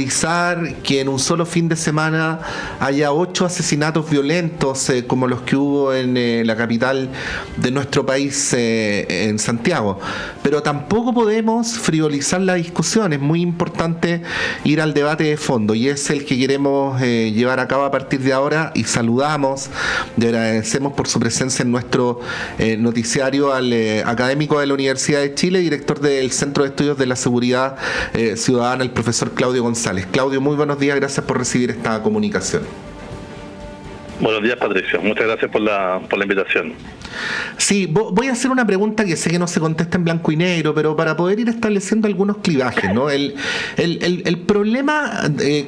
normalizar que en un solo fin de semana haya 8 asesinatos violentos como los que hubo en la capital de nuestro país, en Santiago. Pero tampoco podemos frivolizar la discusión. Es muy importante ir al debate de fondo y es el que queremos llevar a cabo a partir de ahora, y saludamos y agradecemos por su presencia en nuestro noticiario al académico de la Universidad de Chile, director del Centro de Estudios de la Seguridad Ciudadana, el profesor Claudio González. Claudio, muy buenos días, gracias por recibir esta comunicación. Buenos días, Patricio, muchas gracias por la invitación. Sí, voy a hacer una pregunta que sé que no se contesta en blanco y negro, pero para poder ir estableciendo algunos clivajes, ¿no? El problema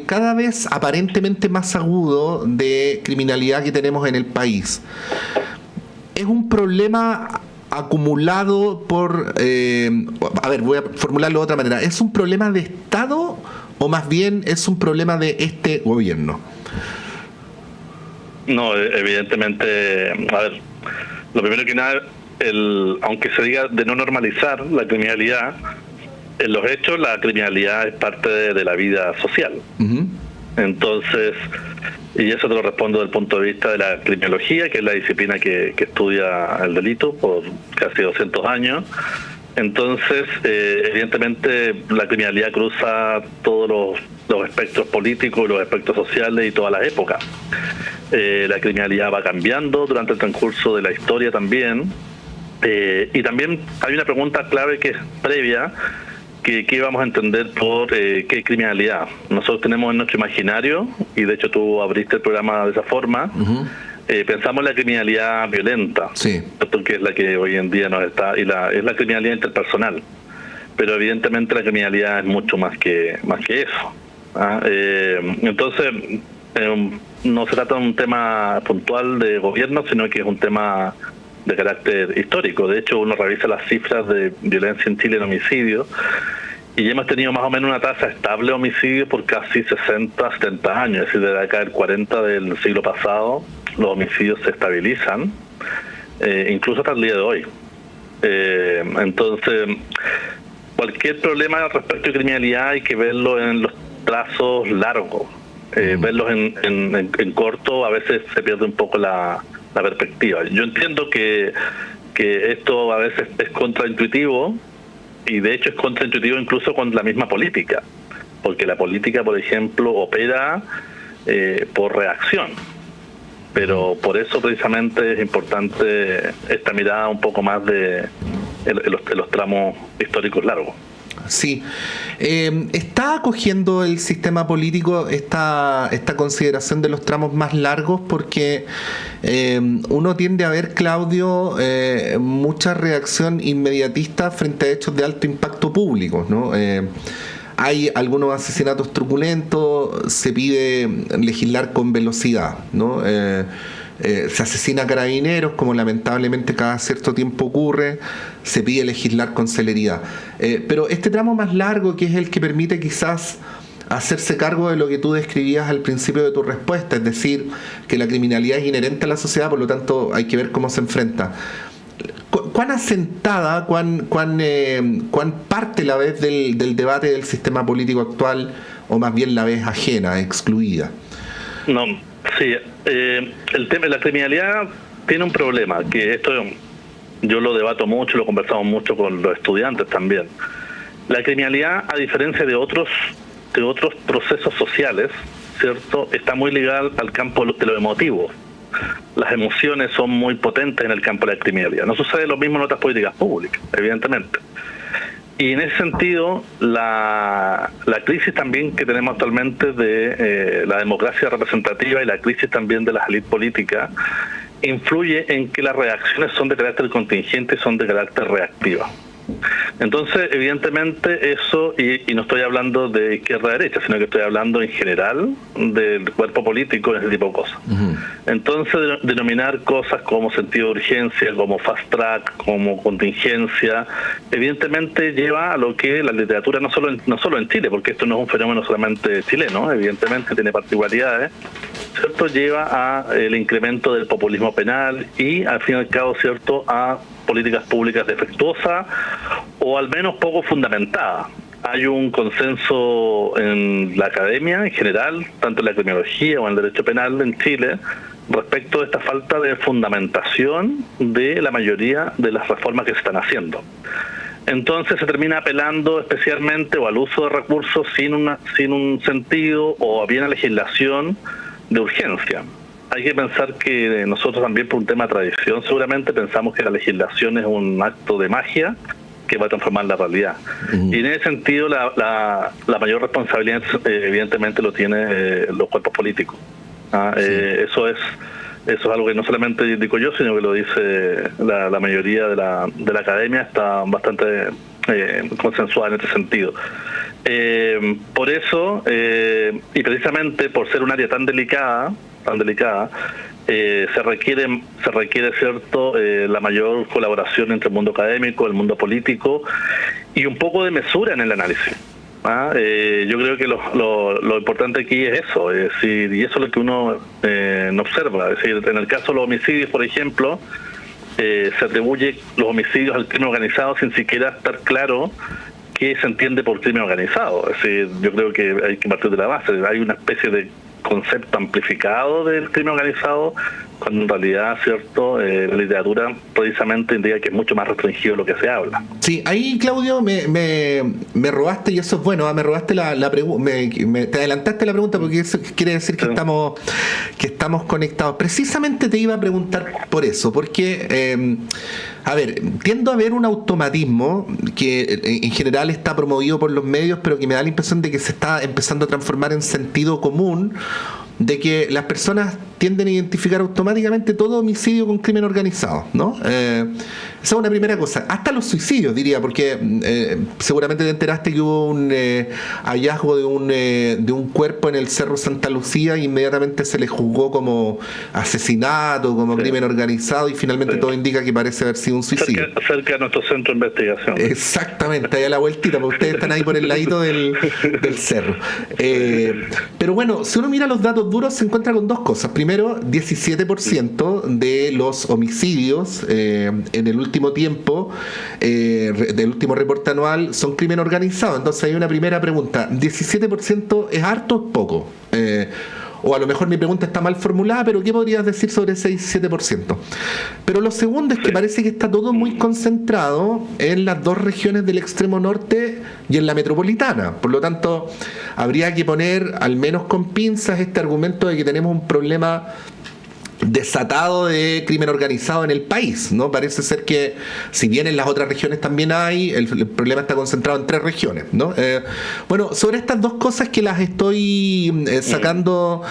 cada vez aparentemente más agudo de criminalidad que tenemos en el país es un problema acumulado por... a ver, voy a formularlo de otra manera. ¿Es un problema de Estado o más bien es un problema de este gobierno? No, evidentemente, a ver, lo primero que nada, aunque se diga de no normalizar la criminalidad, en los hechos la criminalidad es parte de la vida social. Uh-huh. Entonces, y eso te lo respondo desde el punto de vista de la criminología, que es la disciplina que estudia el delito por casi 200 años. Entonces, evidentemente, la criminalidad cruza todos los espectros políticos, los espectros sociales y todas las épocas. La criminalidad va cambiando durante el transcurso de la historia también. Y también hay una pregunta clave que es previa, que vamos a entender por qué criminalidad. Nosotros tenemos en nuestro imaginario, y de hecho tú abriste el programa de esa forma, uh-huh. Pensamos en la criminalidad violenta, sí, que es la que hoy en día nos está, es la criminalidad interpersonal. Pero evidentemente la criminalidad es mucho más que eso. Entonces, no se trata de un tema puntual de gobierno, sino que es un tema de carácter histórico. De hecho, uno revisa las cifras de violencia en Chile en homicidio y hemos tenido más o menos una tasa estable de homicidio por casi 60, 70 años. Es decir, desde la década del 40 del siglo pasado, los homicidios se estabilizan, incluso hasta el día de hoy. Entonces, cualquier problema respecto a criminalidad hay que verlo en los trazos largos. Verlos en corto a veces se pierde un poco la perspectiva. Yo entiendo que esto a veces es contraintuitivo, y de hecho es contraintuitivo incluso con la misma política, porque la política, por ejemplo, opera por reacción, pero por eso precisamente es importante esta mirada un poco más de los tramos históricos largos. Sí. ¿Está acogiendo el sistema político esta consideración de los tramos más largos? Porque uno tiende a ver, Claudio, mucha reacción inmediatista frente a hechos de alto impacto público, ¿no? Hay algunos asesinatos truculentos, se pide legislar con velocidad, ¿no? Se asesina a carabineros, como lamentablemente cada cierto tiempo ocurre, se pide legislar con celeridad. Pero este tramo más largo, que es el que permite quizás hacerse cargo de lo que tú describías al principio de tu respuesta, es decir, que la criminalidad es inherente a la sociedad, por lo tanto hay que ver cómo se enfrenta. ¿Cuán asentada, cuán parte la ves del debate del sistema político actual, o más bien la ves ajena, excluida? No, sí, el tema de la criminalidad tiene un problema, que esto yo lo debato mucho, lo conversamos mucho con los estudiantes también. La criminalidad, a diferencia de otros procesos sociales, ¿cierto?, está muy ligada al campo de lo emotivo. Las emociones son muy potentes en el campo de la criminalidad. No sucede lo mismo en otras políticas públicas, evidentemente. Y en ese sentido, la crisis también que tenemos actualmente de la democracia representativa y la crisis también de las élites políticas influye en que las reacciones son de carácter contingente y son de carácter reactiva. Entonces, evidentemente eso, y no estoy hablando de izquierda-derecha, sino que estoy hablando en general del cuerpo político y ese tipo de cosas. Uh-huh. Entonces, denominar cosas como sentido de urgencia, como fast track, como contingencia, evidentemente lleva a lo que la literatura, no solo en Chile, porque esto no es un fenómeno solamente chileno, evidentemente tiene particularidades, ¿cierto?, lleva a el incremento del populismo penal y, al fin y al cabo, ¿cierto?, a políticas públicas defectuosas o al menos poco fundamentadas. hay un consenso en la academia en general, tanto en la criminología o en el derecho penal en Chile, respecto de esta falta de fundamentación de la mayoría de las reformas que se están haciendo. Entonces se termina apelando especialmente o al uso de recursos sin un sentido, o bien a legislación de urgencia. Hay que pensar que nosotros también, por un tema de tradición, seguramente pensamos que la legislación es un acto de magia que va a transformar la realidad. Y en ese sentido la mayor responsabilidad evidentemente lo tienen los cuerpos políticos. Eso es algo que no solamente digo yo, sino que lo dice la mayoría de la academia, está bastante consensuada en este sentido. Por eso, y precisamente por ser un área tan delicada, se requiere cierto la mayor colaboración entre el mundo académico, el mundo político, y un poco de mesura en el análisis. Yo creo que lo importante aquí es eso, es decir, y eso es lo que uno no observa. Es decir, en el caso de los homicidios, por ejemplo, se atribuye los homicidios al crimen organizado sin siquiera estar claro qué se entiende por crimen organizado. Es decir, yo creo que hay que partir de la base. Hay una especie de concepto amplificado del crimen organizado, cuando en realidad, cierto, la literatura precisamente indica que es mucho más restringido lo que se habla. Sí, ahí, Claudio, me robaste, y eso es bueno, me robaste la pregunta, te adelantaste la pregunta, porque eso quiere decir que estamos conectados. Precisamente te iba a preguntar por eso, porque tiendo a ver un automatismo que en general está promovido por los medios, pero que me da la impresión de que se está empezando a transformar en sentido común, de que las personas tienden a identificar automáticamente todo homicidio con crimen organizado, ¿no? Esa es una primera cosa. Hasta los suicidios, diría, porque seguramente te enteraste que hubo un hallazgo de un cuerpo en el Cerro Santa Lucía, e inmediatamente se le juzgó como asesinato, como crimen organizado, y finalmente todo indica que parece haber sido un suicidio. Cerca de nuestro centro de investigación. Exactamente, ahí a la vueltita, porque ustedes están ahí por el ladito del cerro. Pero bueno, si uno mira los datos duros, se encuentra con dos cosas. Primero, 17% de los homicidios en el último tiempo, del último reporte anual, son crimen organizado. Entonces hay una primera pregunta: ¿17% es harto o poco? O a lo mejor mi pregunta está mal formulada, pero ¿qué podrías decir sobre ese 17%? Pero lo segundo es que parece que está todo muy concentrado en las dos regiones del extremo norte y en la metropolitana. Por lo tanto, habría que poner, al menos con pinzas, este argumento de que tenemos un problema desatado de crimen organizado en el país, ¿no? Parece ser que, si bien en las otras regiones también hay, el problema está concentrado en 3 regiones, ¿no? Bueno, sobre estas dos cosas que las estoy sacando,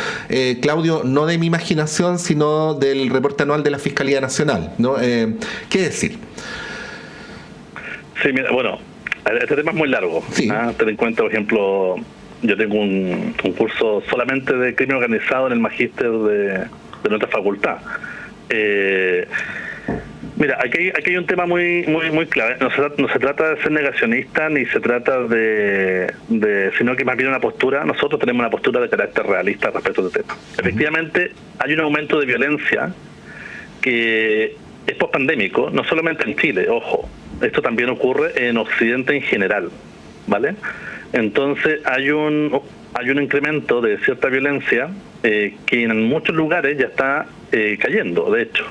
Claudio, no de mi imaginación, sino del reporte anual de la Fiscalía Nacional, ¿no? ¿Qué decir? Sí, mira, bueno, este tema es muy largo. Sí. Ten en cuenta, por ejemplo, yo tengo un curso solamente de crimen organizado en el magíster de nuestra facultad. Mira, aquí hay un tema muy clave. No se trata de ser negacionista, ni se trata sino que más bien una postura. Nosotros tenemos una postura de carácter realista respecto a este tema. Efectivamente, hay un aumento de violencia que es pospandémico, no solamente en Chile, ojo. Esto también ocurre en Occidente en general, ¿vale? Entonces hay un incremento de cierta violencia que en muchos lugares ya está cayendo, de hecho.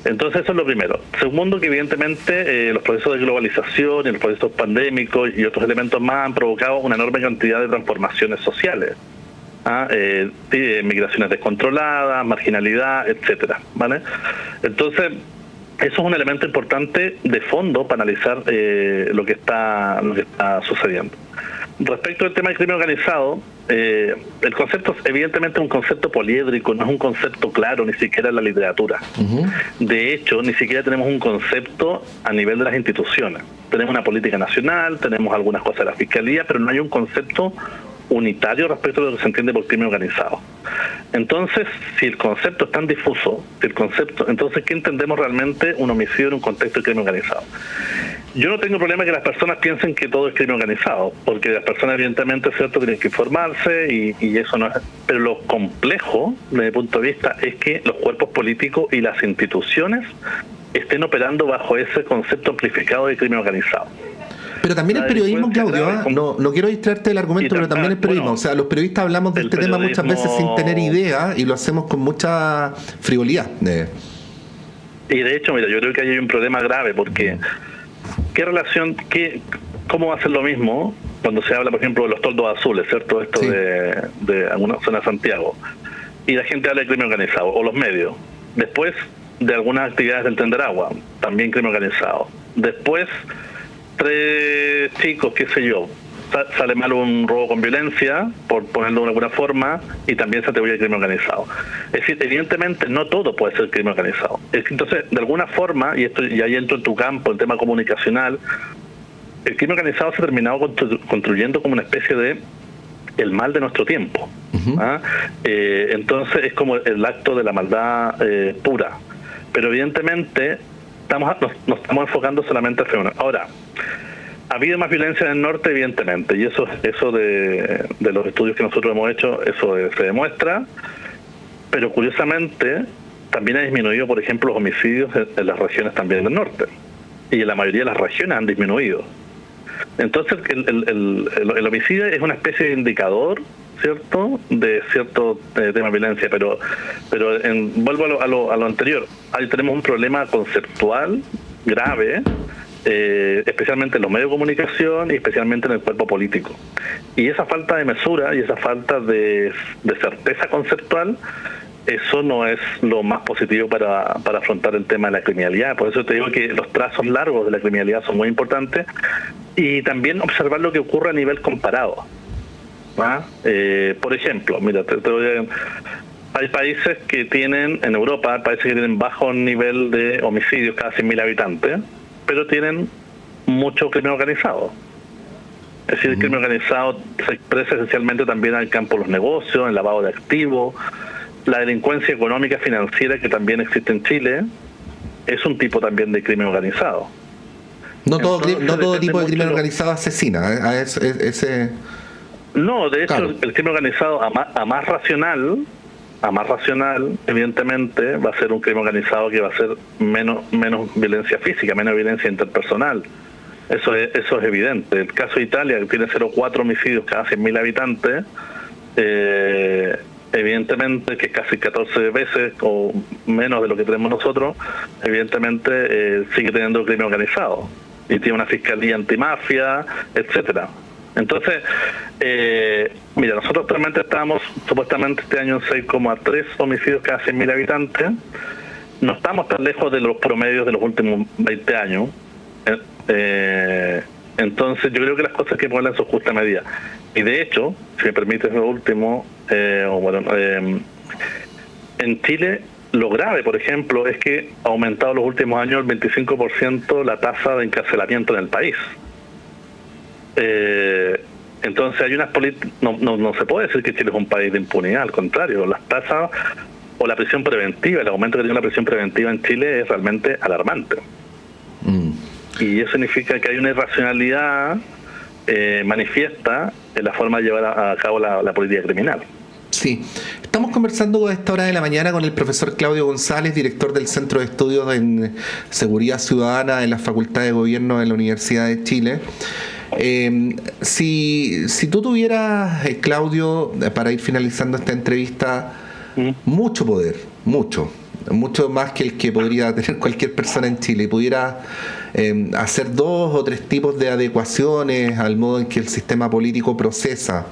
Entonces eso es lo primero. Segundo, que evidentemente los procesos de globalización y los procesos pandémicos y otros elementos más han provocado una enorme cantidad de transformaciones sociales. Migraciones descontroladas, marginalidad, etcétera, ¿vale? Entonces, eso es un elemento importante de fondo para analizar lo que está sucediendo. Respecto al tema del crimen organizado, el concepto es evidentemente un concepto poliédrico, no es un concepto claro, ni siquiera en la literatura. De hecho, ni siquiera tenemos un concepto a nivel de las instituciones. Tenemos una política nacional, tenemos algunas cosas de la Fiscalía, pero no hay un concepto unitario respecto a lo que se entiende por crimen organizado. Entonces, si el concepto es tan difuso, entonces, ¿qué entendemos realmente un homicidio en un contexto de crimen organizado? Yo no tengo problema que las personas piensen que todo es crimen organizado, porque las personas evidentemente, ¿cierto?, tienen que informarse y eso no es... Pero lo complejo, desde mi punto de vista, es que los cuerpos políticos y las instituciones estén operando bajo ese concepto amplificado de crimen organizado. Pero también el periodismo, Claudio, no quiero distraerte del argumento, pero también el periodismo. O sea, los periodistas hablamos de este tema muchas veces sin tener idea y lo hacemos con mucha frivolidad. Y de hecho, mira, yo creo que hay un problema grave porque ¿cómo va a ser lo mismo cuando se habla, por ejemplo, de los toldos azules, ¿cierto? Esto sí. de alguna zona de Santiago. Y la gente habla de crimen organizado, o los medios. Después de algunas actividades del Tren del Agua, también crimen organizado. Después, 3 chicos, qué sé yo, sale mal un robo con violencia, por ponerlo de alguna forma, y también se atribuye al crimen organizado. Es decir, evidentemente no todo puede ser crimen organizado. Entonces, de alguna forma, y ahí entro en tu campo, el tema comunicacional, el crimen organizado se ha terminado construyendo como una especie de el mal de nuestro tiempo. Uh-huh. Entonces es como el acto de la maldad pura. Pero evidentemente nos estamos enfocando solamente al fenómeno. Ahora, ha habido más violencia en el norte, evidentemente, y eso de los estudios que nosotros hemos hecho, eso se demuestra, pero curiosamente también ha disminuido, por ejemplo, los homicidios en las regiones también del norte, y en la mayoría de las regiones han disminuido. Entonces el homicidio es una especie de indicador, ¿cierto?, de cierto tema de violencia, pero vuelvo a lo anterior. Ahí tenemos un problema conceptual grave, especialmente en los medios de comunicación y especialmente en el cuerpo político. Y esa falta de mesura y esa falta de certeza conceptual, eso no es lo más positivo para afrontar el tema de la criminalidad. Por eso te digo que los trazos largos de la criminalidad son muy importantes, y también observar lo que ocurre a nivel comparado. Por ejemplo, mira, hay países que tienen, en Europa, países que tienen bajo nivel de homicidios cada 100.000 habitantes, pero tienen mucho crimen organizado. Es decir, el crimen organizado se expresa esencialmente también en el campo de los negocios, en el lavado de activos. La delincuencia económica financiera, que también existe en Chile, es un tipo también de crimen organizado. No todo tipo de crimen organizado asesina. No, de hecho, claro, el crimen organizado a más racional, evidentemente, va a ser un crimen organizado que va a ser menos violencia física, menos violencia interpersonal. Eso es evidente. El caso de Italia, que tiene 0,4 homicidios cada 100.000 habitantes, evidentemente, que es casi 14 veces o menos de lo que tenemos nosotros, evidentemente sigue teniendo crimen organizado y tiene una fiscalía antimafia, etcétera. Entonces, mira, nosotros actualmente estamos supuestamente este año en 6,3 homicidios cada 100.000 habitantes. No estamos tan lejos de los promedios de los últimos 20 años. Entonces, yo creo que las cosas hay que ponerlas en su justa medida. Y de hecho, si me permites lo último, en Chile, lo grave, por ejemplo, es que ha aumentado en los últimos años el 25% la tasa de encarcelamiento en el país. Entonces hay unas no se puede decir que Chile es un país de impunidad, al contrario, las tasas o la prisión preventiva, el aumento que tiene la prisión preventiva en Chile es realmente alarmante. Y eso significa que hay una irracionalidad manifiesta en la forma de llevar a cabo la política criminal. Sí, estamos conversando a esta hora de la mañana con el profesor Claudio González, director del Centro de Estudios en Seguridad Ciudadana en la Facultad de Gobierno de la Universidad de Chile. Si tú tuvieras, Claudio, para ir finalizando esta entrevista, mucho poder, mucho más que el que podría tener cualquier persona en Chile, y pudiera hacer 2 o 3 tipos de adecuaciones al modo en que el sistema político procesa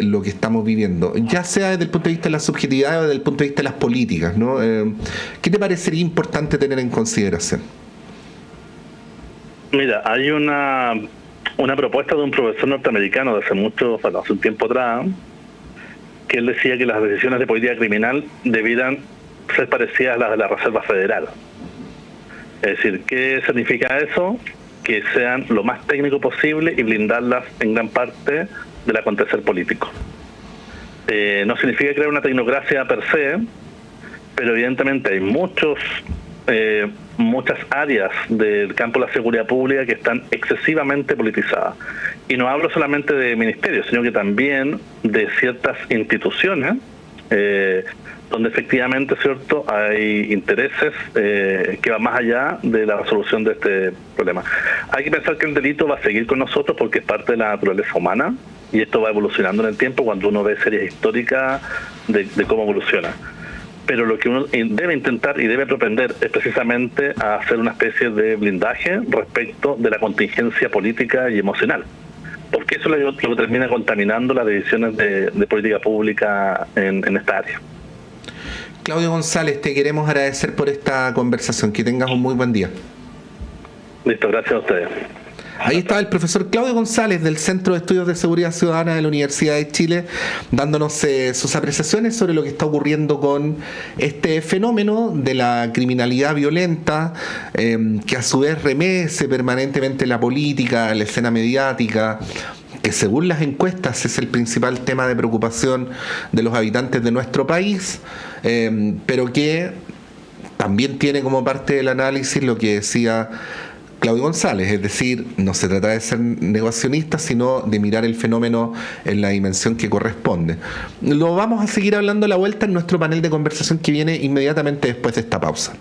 lo que estamos viviendo, ya sea desde el punto de vista de la subjetividad o desde el punto de vista de las políticas, ¿no? ¿Qué te parecería importante tener en consideración? Mira, hay una propuesta de un profesor norteamericano de hace un tiempo atrás, que él decía que las decisiones de política criminal debieran ser parecidas a las de la Reserva Federal. Es decir, ¿qué significa eso? Que sean lo más técnico posible y blindarlas en gran parte del acontecer político. No significa crear una tecnocracia per se, pero evidentemente hay muchas áreas del campo de la seguridad pública que están excesivamente politizadas. Y no hablo solamente de ministerios, sino que también de ciertas instituciones donde efectivamente, ¿cierto?, hay intereses que van más allá de la resolución de este problema. Hay que pensar que el delito va a seguir con nosotros porque es parte de la naturaleza humana y esto va evolucionando en el tiempo cuando uno ve series históricas de cómo evoluciona. Pero lo que uno debe intentar y debe propender es precisamente a hacer una especie de blindaje respecto de la contingencia política y emocional, porque eso es lo que termina contaminando las decisiones de política pública en esta área. Claudio González, te queremos agradecer por esta conversación. Que tengas un muy buen día. Listo, gracias a ustedes. Ahí estaba el profesor Claudio González del Centro de Estudios de Seguridad Ciudadana de la Universidad de Chile, dándonos sus apreciaciones sobre lo que está ocurriendo con este fenómeno de la criminalidad violenta, que a su vez remece permanentemente la política, la escena mediática, que según las encuestas es el principal tema de preocupación de los habitantes de nuestro país, pero que también tiene como parte del análisis lo que decía Claudio González, es decir, no se trata de ser negacionista, sino de mirar el fenómeno en la dimensión que corresponde. Lo vamos a seguir hablando a la vuelta en nuestro panel de conversación que viene inmediatamente después de esta pausa.